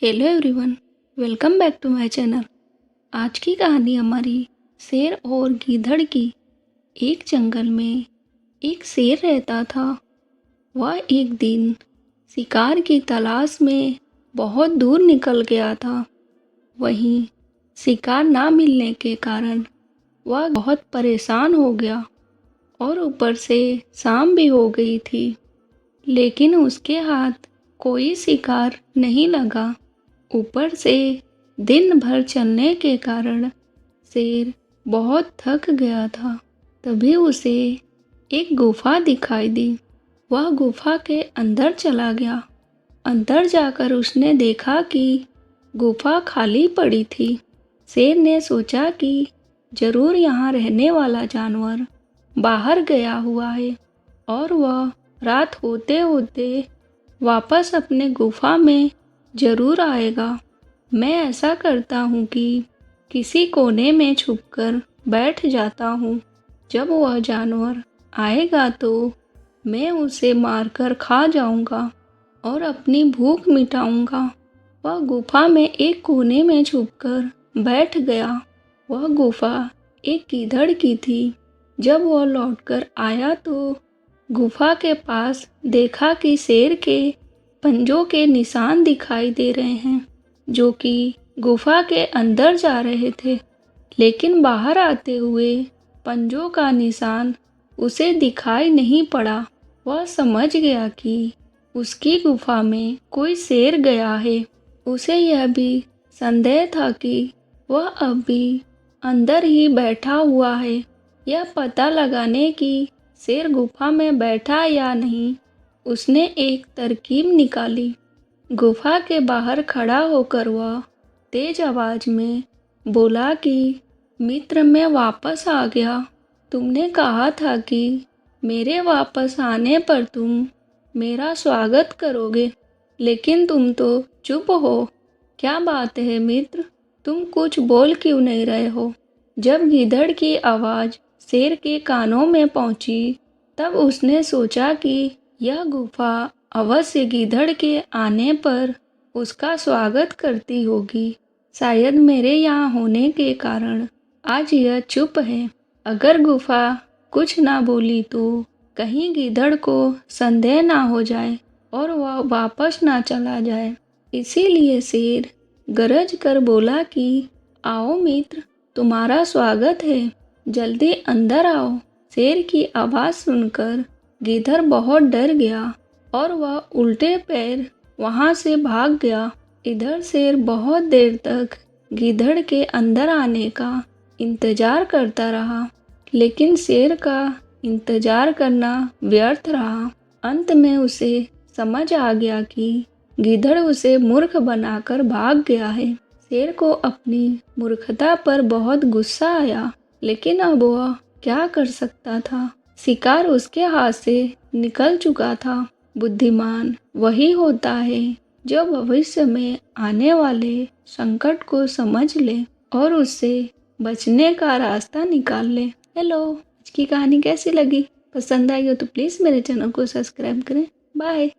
Hello everyone, welcome back to my channel. आज की कहानी हमारी शेर और गीदड़ की। एक जंगल में एक शेर रहता था। वह एक दिन शिकार की तलाश में बहुत दूर निकल गया था। वहीं शिकार ना मिलने के कारण वह बहुत परेशान हो गया और ऊपर से शाम भी हो गई थी, लेकिन उसके हाथ कोई शिकार नहीं लगा। ऊपर से दिन भर चलने के कारण शेर बहुत थक गया था। तभी उसे एक गुफा दिखाई दी। वह गुफा के अंदर चला गया। अंदर जाकर उसने देखा कि गुफा खाली पड़ी थी। शेर ने सोचा कि जरूर यहाँ रहने वाला जानवर बाहर गया हुआ है और वह रात होते होते वापस अपने गुफा में जरूर आएगा। मैं ऐसा करता हूँ कि किसी कोने में छुपकर बैठ जाता हूँ। जब वह जानवर आएगा तो मैं उसे मारकर खा जाऊँगा और अपनी भूख मिटाऊँगा। वह गुफा में एक कोने में छुपकर बैठ गया। वह गुफा एक गीदड़ की थी। जब वह लौटकर आया तो गुफा के पास देखा कि शेर के पंजों के निशान दिखाई दे रहे हैं, जो कि गुफा के अंदर जा रहे थे। लेकिन बाहर आते हुए पंजों का निशान उसे दिखाई नहीं पड़ा। वह समझ गया कि उसकी गुफा में कोई शेर गया है। उसे यह भी संदेह था कि वह अभी अंदर ही बैठा हुआ है। यह पता लगाने की शेर गुफा में बैठा या नहीं, उसने एक तरकीब निकाली। गुफा के बाहर खड़ा होकर वह तेज आवाज में बोला कि मित्र, मैं वापस आ गया। तुमने कहा था कि मेरे वापस आने पर तुम मेरा स्वागत करोगे, लेकिन तुम तो चुप हो। क्या बात है मित्र, तुम कुछ बोल क्यों नहीं रहे हो? जब गीदड़ की आवाज़ शेर के कानों में पहुंची, तब उसने सोचा कि यह गुफा अवश्य गीदड़ के आने पर उसका स्वागत करती होगी। शायद मेरे यहाँ होने के कारण आज यह चुप है। अगर गुफा कुछ ना बोली तो कहीं गीदड़ को संदेह ना हो जाए और वह वापस ना चला जाए। इसीलिए शेर गरज कर बोला कि आओ मित्र, तुम्हारा स्वागत है, जल्दी अंदर आओ। शेर की आवाज़ सुनकर गीदड़ बहुत डर गया और वह उल्टे पैर वहाँ से भाग गया। इधर शेर बहुत देर तक गीदड़ के अंदर आने का इंतजार करता रहा, लेकिन शेर का इंतजार करना व्यर्थ रहा। अंत में उसे समझ आ गया कि गीदड़ उसे मूर्ख बनाकर भाग गया है। शेर को अपनी मूर्खता पर बहुत गुस्सा आया, लेकिन अब वह क्या कर सकता था? शिकार उसके हाथ से निकल चुका था। बुद्धिमान वही होता है जो भविष्य में आने वाले संकट को समझ ले और उससे बचने का रास्ता निकाल ले। हेलो, आज की कहानी कैसी लगी? पसंद आई हो तो प्लीज़ मेरे चैनल को सब्सक्राइब करें। बाय।